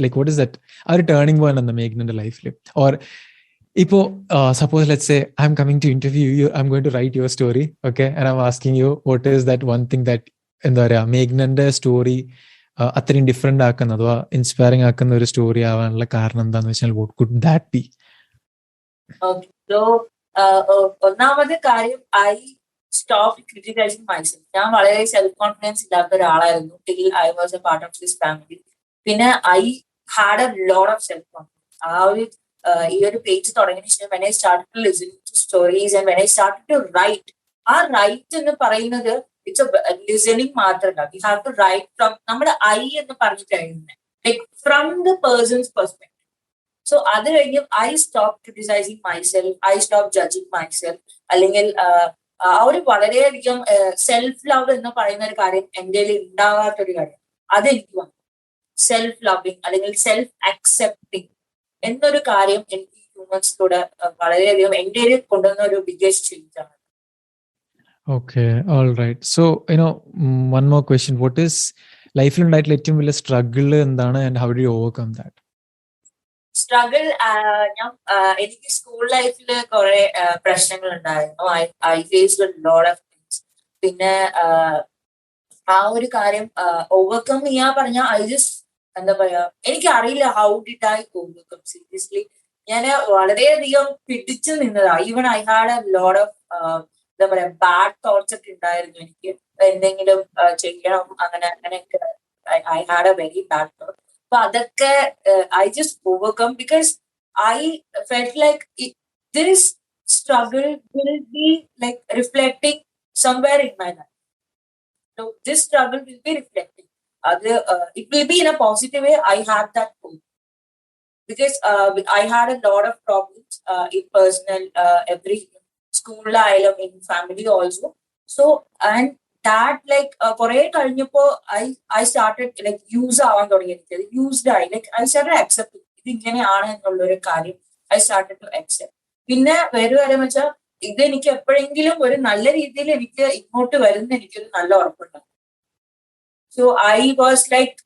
like what is that a turning point in the മേഘ്നന്റെ ലൈഫിൽ? or ipo suppose let's say I'm coming to interview you, I'm going to write your story, okay, and I'm asking you what is that one thing that എന്താ പറയാ മേഘ്നന്റെ story അത്രയും different ആക്കുന്ന അഥവാ inspiring ആക്കുന്ന ഒരു story ആവാനുള്ള കാരണം എന്താന്ന് വെച്ചാൽ what could that be? Okay, so ഒന്നാമത്തെ കാര്യം, ഐ സ്റ്റോപ്പ് ക്രിറ്റിസൈസിങ് മൈസെൽഫ്. ഞാൻ വളരെ സെൽഫ് കോൺഫിഡൻസ് ഇല്ലാത്ത ഒരാളായിരുന്നു till I was a part of this family. പിന്നെ I had a lot of self confidence. ആ ഒരു ഈ ഒരു പേജ് തുടങ്ങിയ ശേഷം when I started to listen to stories and when I started to write, ആ റൈറ്റ് എന്ന് പറയുന്നത് ഇറ്റ്സ് എ ലിസണിങ് മാത്രമല്ല. We have to write from നമ്മുടെ ഐ എന്ന് പറഞ്ഞിട്ടായിരുന്നു, like from the person's perspective. So അത് കഴിഞ്ഞ് I stop criticising myself, I stop judging myself. അല്ലെങ്കിൽ ആ ഒരു വളരെയധികം സെൽഫ് ലവ് എന്ന് പറയുന്ന ഒരു കാര്യം എൻ്റെ ഉണ്ടാവാത്തൊരു കാര്യം അതെനിക്ക് വന്നു. സെൽഫ് ലവിങ് അല്ലെങ്കിൽ സെൽഫ് അക്സെപ്റ്റിംഗ് എന്നൊരു കാര്യം എനിക്ക് ഹ്യൂമൻസിലൂടെ വളരെയധികം എൻ്റെ കൊണ്ടുവന്ന ഒരു ബിഗ്ഗസ്റ്റ് ചേഞ്ച് ആണ്. Okay, all right. So, one more question. What is ലൈഫിൽ ഉണ്ടായിട്ടുള്ള ഏറ്റവും വലിയ സ്ട്രഗിൾ എന്താണ്, and how do you overcome that? Struggle, ഞാൻ എനിക്ക് സ്കൂൾ ലൈഫിൽ കുറെ പ്രശ്നങ്ങൾ ഉണ്ടായിരുന്നു. I faced a lot of things. പിന്നെ ആ ഒരു കാര്യം ഓവർകം ചെയ്യാൻ പറഞ്ഞാൽ ഐ ജസ്റ്റ് എന്താ പറയാ, എനിക്ക് അറിയില്ല how did I overcome. Seriously ഞാൻ വളരെയധികം പിടിച്ചു നിന്നതാ. Even I had a lot of എന്താ പറയാ ബാഡ് തോട്ട്സ് ഒക്കെ ഉണ്ടായിരുന്നു എനിക്ക്. എന്തെങ്കിലും ചെയ്യണം അങ്ങനെ അങ്ങനെയൊക്കെ. I had a very bad thought. അപ്പൊ അതൊക്കെ I just overcome because I felt like there is struggle will be like reflecting somewhere in my life. So this struggle will be reflecting. It will be in a positive way. I have that hope because I had a lot of problems in personal, every school, in family also. So and that like kore kazhinjappo I started like use avan thodangiyirukku. Used like I started accepting idu ingane aanu ennulla oru karyam. I started to accept. പിന്നെ വേറെ കാര്യം വെച്ചാൽ ഇത് എനിക്ക് എപ്പോഴെങ്കിലും ഒരു നല്ല രീതിയിൽ എനിക്ക് ഇങ്ങോട്ട് വരുന്ന എനിക്കൊരു നല്ല ഉറപ്പുണ്ട്. സോ ഐ വാസ് ലൈക്ക്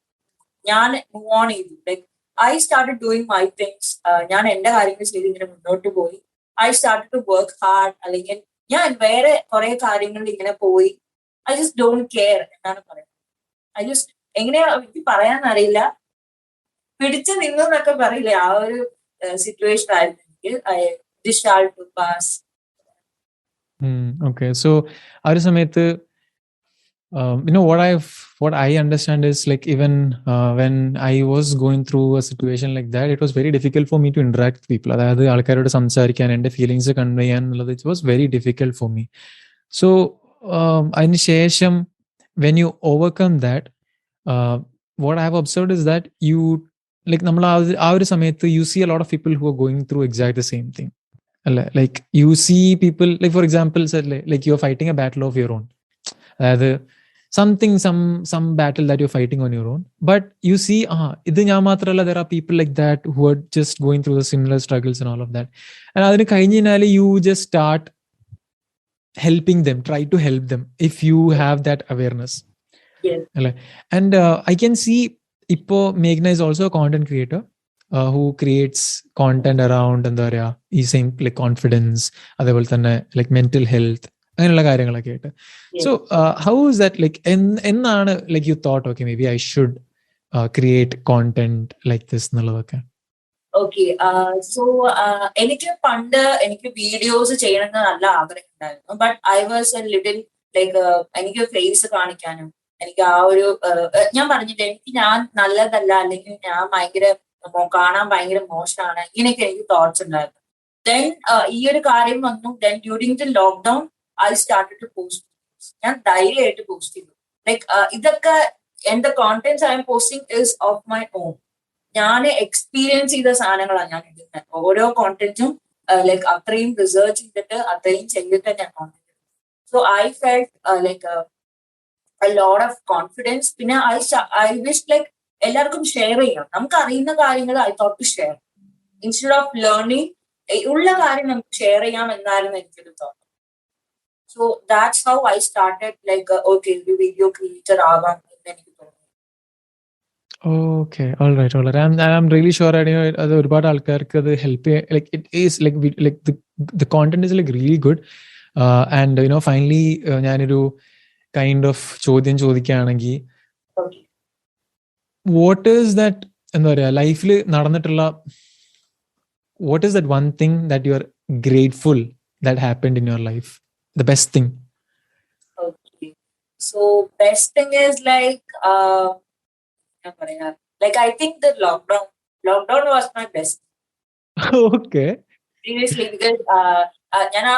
ഞാൻ മൂവ് ഓൺ ചെയ്തു. Like I started doing my things. ഞാൻ എന്റെ കാര്യങ്ങൾ ചെയ്ത് ഇങ്ങനെ മുന്നോട്ട് പോയി. I started to work hard. അല്ലെങ്കിൽ ഞാൻ വേറെ കുറെ കാര്യങ്ങളിൽ ഇങ്ങനെ പോയി. ഐ ജസ്റ്റ് ഡോണ്ട് കെയർ എന്നാണ് പറയുന്നത്. ഐ ജസ്റ്റ് എങ്ങനെയാ എനിക്ക് പറയാനറിയില്ല, പിടിച്ചു നിന്നൊക്കെ പറയില്ലേ, ആ ഒരു സിറ്റുവേഷൻ ആയിരുന്നു എനിക്ക്. This shall to pass. Okay, so ആ ഒരു സമയത്ത് what I understand is like even when I was going through a situation like that, it was very difficult for me to interact with people. അതായത് ആൾക്കാരോട് സംസാരിക്കാൻ, എൻ്റെ feelings convey ചെയ്യാൻ എന്നുള്ളത് it was very difficult for me. So അതിന് ശേഷം when you overcome that, what I have observed is that you like നമ്മൾ ആ ഒരു സമയത്ത് you see a lot of people who are going through exact the same thing. Like you see people like for example like you are fighting a battle of your own. അതായത് some battle that you're fighting on your own, but you see idu njan maatralla, there are people like that who are just going through the similar struggles and all of that, and adinu kayinjinale you just start helping them, try to help them if you have that awareness. Yes. And I can see ipo Meghna is also a content creator who creates content around എന്താ പറയാ ഈ same like confidence, അതേപോലെ തന്നെ like mental health, അങ്ങനെയുള്ള കാര്യങ്ങളൊക്കെ ആയിട്ട്. So how is that like എന്നാണ് like you thought okay maybe I should create content like this എന്നുള്ളതൊക്കെ? ഓക്കെ, സോ എനിക്ക് പണ്ട് എനിക്ക് വീഡിയോസ് ചെയ്യണമെന്ന് നല്ല ആഗ്രഹം ഉണ്ടായിരുന്നു. But I was a little like എനിക്ക് ഫേസ് കാണിക്കാനും എനിക്ക് ആ ഒരു ഞാൻ പറഞ്ഞില്ലേ, എനിക്ക് ഞാൻ നല്ലതല്ല അല്ലെങ്കിൽ ഞാൻ ഭയങ്കര കാണാൻ ഭയങ്കര മോശമാണ്, ഇങ്ങനെയൊക്കെ എനിക്ക് തോട്ട്സ് ഉണ്ടായിരുന്നു. ദെൻ ഈ ഒരു കാര്യം വന്നു. Then during the lockdown I started to post. ഞാൻ ധൈര്യമായിട്ട് പോസ്റ്റ് ചെയ്തു. ലൈക്ക് ഇതൊക്കെ എന്റെ contents I'm posting is of my own. ഞാൻ എക്സ്പീരിയൻസ് ചെയ്ത സാധനങ്ങളാണ് ഞാൻ ഇടുന്നത്. ഓരോ കോണ്ടന്റും ലൈക്ക് അത്രയും റിസർച്ച് ചെയ്തിട്ട് അത്രയും ചെയ്തിട്ട് ഞാൻ content. So I felt like a lot of confidence. പിന്നെ I wish like എല്ലാവർക്കും ഷെയർ ചെയ്യാം. നമുക്ക് അറിയുന്ന കാര്യങ്ങൾ I thought to share instead of learning. ഉള്ള കാര്യം നമുക്ക് ഷെയർ ചെയ്യാം എന്നായിരുന്നു എനിക്കൊരു thought. So that's how I started like okay ഒരു വീഡിയോ ക്രിയേറ്റർ ആവാം എന്ന് എനിക്ക് തോന്നി. Okay, all right. I'm really sure that അത് ഒരുപാട് ആൾക്കാർക്ക് അത് ഹെൽപ്പ് ചെയ്യാൻ like it is like the content is like really good. And finally ഞാനൊരു കൈൻഡ് ഓഫ് ചോദ്യം ചോദിക്കുകയാണെങ്കിൽ, വാട്ട് ഈസ് ദാറ്റ് എന്താ പറയാ ലൈഫിൽ നടന്നിട്ടുള്ള what is that one thing that you are grateful that happened in your life, the best thing? Okay, so best thing is like like I think the lockdown was my best. Okay. Seriously, because ഞാൻ ആ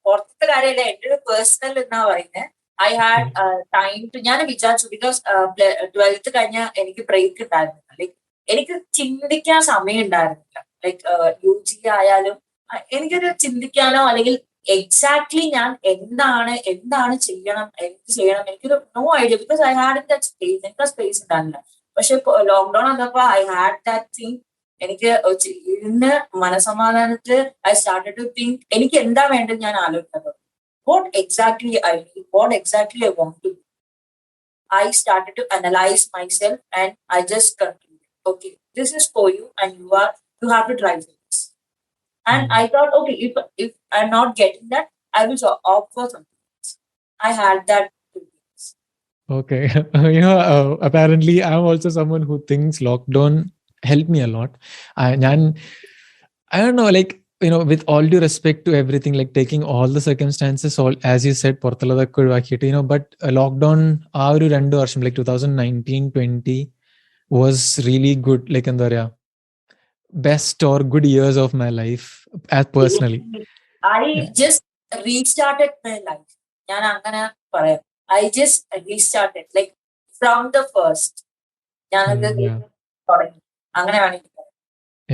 പുറത്തെ കാര്യമല്ല, എൻ്റെ ഒരു personal എന്നാ പറയുന്നത്. I had time to, ഞാൻ വിചാരിച്ചു ബിക്കോസ് 12th കഴിഞ്ഞ എനിക്ക് ബ്രേക്ക് ഉണ്ടായിരുന്നില്ല. ലൈക്ക് എനിക്ക് ചിന്തിക്കാൻ സമയം ഉണ്ടായിരുന്നില്ല. ലൈക്ക് UG ആയാലും എനിക്കൊരു ചിന്തിക്കാനോ അല്ലെങ്കിൽ എക്സാക്ട്ലി ഞാൻ എന്താണ് ചെയ്യണം, എന്ത് ചെയ്യണം, എനിക്കൊരു no idea. Because I had in that space, എനിക്ക് സ്പേസ് ഉണ്ടായിരുന്നില്ല. പക്ഷെ ലോക്ക്ഡൌൺ വന്നപ്പോ ഐ ഹാഡ് ദാറ്റ് തിങ്. എനിക്ക് ഇരുന്ന് മനസമാധാനത്തിൽ ഐ സ്റ്റാർട്ടഡ് ടു തിങ്ക് എനിക്ക് എന്താ വേണ്ടത് ഞാൻ ആലോചിക്കുന്നത്. What exactly I need, what exactly I want to do. I started to analyze myself and I just concluded, okay, this is for you and you have to drive this. And I thought, okay, if I'm not getting that, I will opt for something else. I had that. Okay. Apparently I'm also someone who thinks lockdown helped me a lot. I don't know, like, with all due respect to everything, like taking all the circumstances, all as you said, പുറത്തുള്ളതൊക്കെ ഒഴിവാക്കിയിട്ട്, but lockdown ആ ഒരു 2 വർഷം like 2019-20 was really good, like എന്താ പറയാ best or good years of my life as personally. I just restarted my life. ഞാൻ അങ്ങനെ പറയാം. I just restarted like from the first. ഞാനത് തുടങ്ങി. അങ്ങനെ വേണമെങ്കിൽ.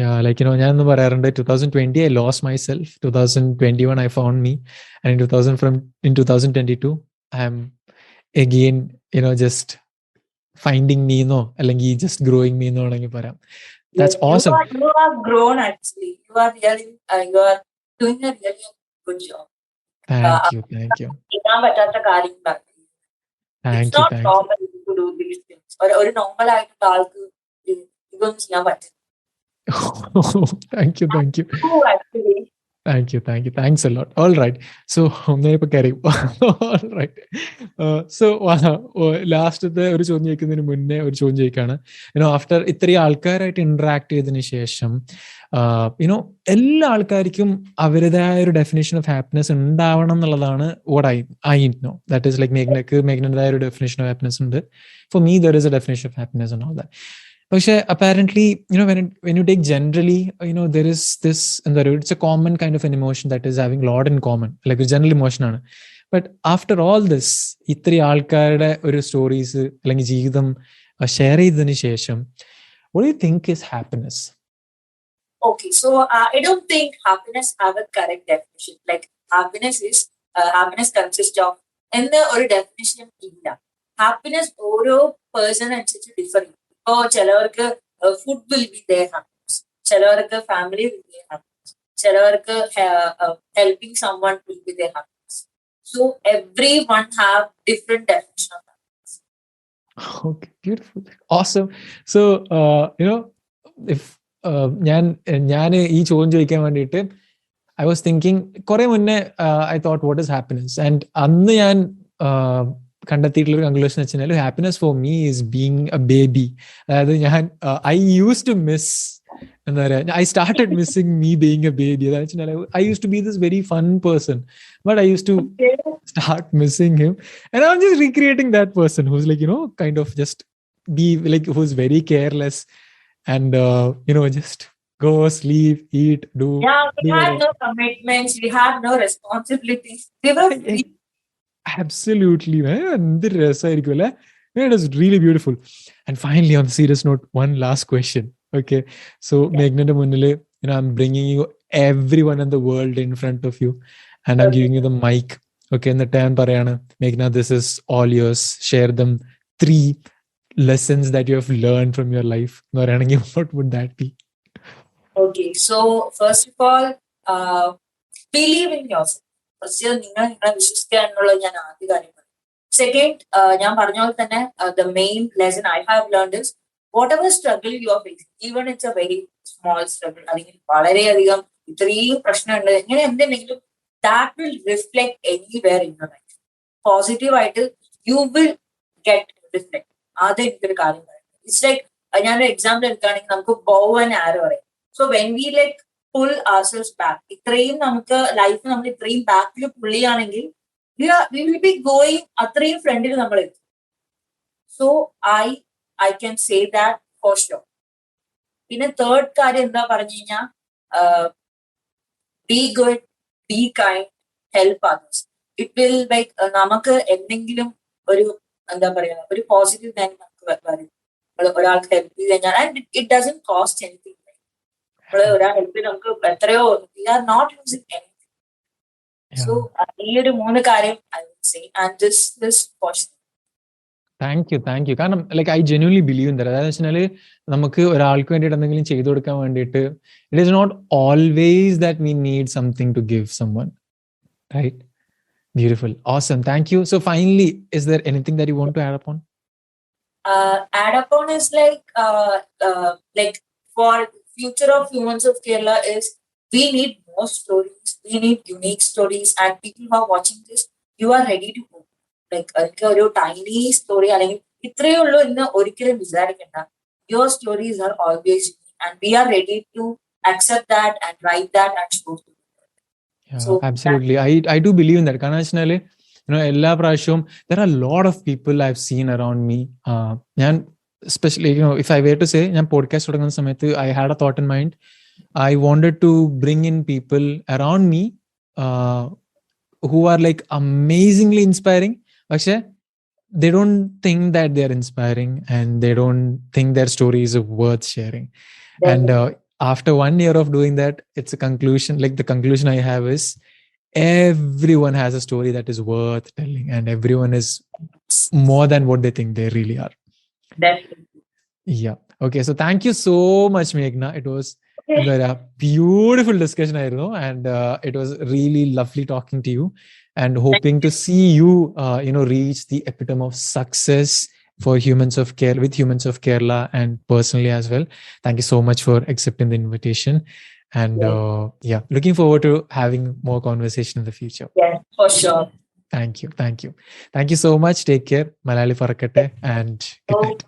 Yeah, like ഞാൻ ഒന്ന് പറയാറുണ്ട്, 2020 I lost myself, 2021 I found me, and in 2022 I am again just finding me അല്ലെങ്കിൽ just growing me എന്ന് വേണമെങ്കിൽ പറയാം. That's awesome. You are grown actually. You are doing a really good job. Thank you. ചെയ്യാൻ പറ്റാത്ത കാര്യങ്ങൾ. It's not normal to do these things. ഒരു normal ആയിട്ടുള്ള ആൾക്ക് ഇതൊന്നും ചെയ്യാൻ പറ്റില്ല. Thank you. Actually. Thank you. Thanks a lot. All right. So, all right. So, ലാസ്റ്റത്തെ ഒരു ചോദ്യം ചോദിക്കുന്നതിന് മുന്നേ ഒരു ചോദ്യം ചോദിക്കുകയാണ്. ആഫ്റ്റർ ഇത്രയും ആൾക്കാരായിട്ട് ഇന്ററാക്ട് ചെയ്തതിന് ശേഷം എല്ലാ ആൾക്കാർക്കും അവരുടേതായ ഒരു ഡെഫിനേഷൻ ഓഫ് ഹാപ്പിനെസ് ഉണ്ടാവണം എന്നുള്ളതാണ് what I know. That is like മേഘ്നയുടേതായ ഒരു ഡെഫിനേഷൻ ഓഫ് ഹാപ്പിനെസ് ഉണ്ട്. For me, there is a definition of happiness and all that. പക്ഷെ apparently when you take generally there is this it's a common kind of an emotion that is having a lot in common, like a general emotion ആണ്. But after all this ഇത്രയും ആൾക്കാരുടെ ഒരു stories അല്ലെങ്കിൽ ജീവിതം share ചെയ്തതിന് ശേഷം what do you think is happiness? Okay, so I don't think happiness have a correct definition. Like happiness consists of എന്ന ഒരു definition ഇല്ല. ഹാപ്പിനെസ് ഓരോ പേഴ്സൺ അനുസരിച്ച് ഡിഫർ ചെയ്യും. ഇപ്പോ ചിലവർക്ക് food will be there happiness, ചിലവർക്ക് ഫാമിലി വിൽ ബി ഹാപ്പിനെസ്, ചിലവർക്ക് helping someone will be their happiness. So everyone have different definition of happiness. Okay, beautiful, awesome. So if ഞാൻ ഈ ചോദ്യം ചോദിക്കാൻ വേണ്ടിയിട്ട് ഐ വാസ് തിങ്കിങ് കുറെ മുന്നേ I thought what is happiness, and അന്ന് ഞാൻ കണ്ടെത്തിയിട്ടുള്ള ഒരു കൺക്ലൂഷൻ വെച്ചാൽ happiness for me is being a baby. അതായത് ഞാൻ ഐ യൂസ് ടു മിസ്, എന്താ പറയുക, I started missing me being a baby. അതായത് വെച്ചാൽ I use to be this very fun person, but I use to start missing him, and I'm just recreating that person who's like, kind of just be like, who's very careless and just go, sleep, eat, do. Yeah, we had no commitments, we had no responsibilities, we were free. Absolutely, man. It is really beautiful. And finally, on the serious note, one last question. Okay, so Meghna Munile, I'm bringing you everyone in the world in front of you, and I'm giving you the mic. Okay, in the time parayana, Meghna, this is all yours. Share them 3 lessons that you have learned from your life. What would that be? Okay, so first of all, believe in yourself. First, നിങ്ങൾ വിശ്വസിക്കുക എന്നുള്ളത് ഞാൻ ആദ്യ കാര്യം പറയും. Second, ഞാൻ പറഞ്ഞ പോലെ തന്നെ the main lesson I have learned is whatever struggle you are facing, even it's a very small struggle, അല്ലെങ്കിൽ വളരെയധികം ഇത്രയും പ്രശ്നമുണ്ട്, ഇങ്ങനെ എന്തെങ്കിലും, that will reflect anywhere in your life. Positive ആയിട്ട് you will get reflect. അത് എനിക്കൊരു കാര്യം പറയാം. It's like ഞാനൊരു എക്സാമ്പിൾ എടുക്കുകയാണെങ്കിൽ നമുക്ക് bow and arrow പറയും. So when we like pull ourselves back, ഇത്രയും നമുക്ക് ലൈഫ് നമ്മൾ ഇത്രയും ബാക്കിൽ പുള്ളിയാണെങ്കിൽ we will be going അത്രയും ഫ്രണ്ടിൽ നമ്മൾ എത്തും. So I can say that for sure. പിന്നെ തേർഡ് കാര്യം എന്താ പറഞ്ഞു കഴിഞ്ഞാൽ be good, be kind, help others. It will like നമുക്ക് എന്തെങ്കിലും ഒരു എന്താ പറയാ ഒരു പോസിറ്റീവ് തന്നെ നമുക്ക് വരും ഒരാൾക്ക് ഹെൽപ്പ് ചെയ്ത് കഴിഞ്ഞാൽ, and it doesn't cost anything. ഒരാൾ ഹെൽപ്പ് നമുക്ക് എത്രയോ, we are not using anything. So ഈ ഒരു 3 കാര്യം I would say, and this portion. Thank you. കാരണം like I genuinely believe in that. അതായത് വെച്ചാൽ നമുക്ക് ഒരാൾക്ക് വേണ്ടിയിട്ട് എന്തെങ്കിലും ചെയ്തു കൊടുക്കാൻ വേണ്ടിയിട്ട് it is not always that we need something to give someone, right? Beautiful, awesome, thank you. So finally, is there anything that you want to add upon? Add upon is like for future of Humans of Kerala is we need more stories, we need unique stories, and people who are watching this, you are ready to go. Like ഒരു tiny story അല്ലെങ്കിൽ ഇത്രയേ ഉള്ളൂ എന്ന് ഒരിക്കലും വിചാരിക്കണ്ട. Your stories are always unique, and we are ready to accept that and write that and show to. Yeah, so absolutely, I do believe in that. കാരണം എല്ലാ പ്രാവശ്യവും there are a lot of people I've seen around me. ഞാൻ especially if I were to say, ഞാൻ podcast തുടങ്ങുന്ന സമയത്ത് I had a thought in mind. I wanted to bring in people around me who are like amazingly inspiring, പക്ഷെ they don't think that they are inspiring, and they don't think their stories are worth sharing. And after 1 year of doing that, it's a conclusion, like the conclusion I have is everyone has a story that is worth telling, and everyone is more than what they think they really are. Definitely. Yeah. Okay, so thank you so much, Meghna. It was a beautiful discussion, I know, and it was really lovely talking to you, and hoping to see you reach the epitome of success for Humans of Kerala, with Humans of Kerala, and personally as well. Thank you so much for accepting the invitation, and looking forward to having more conversation in the future. Yeah, for sure. Thank you so much. Take care. Malayali Farakate, and good night.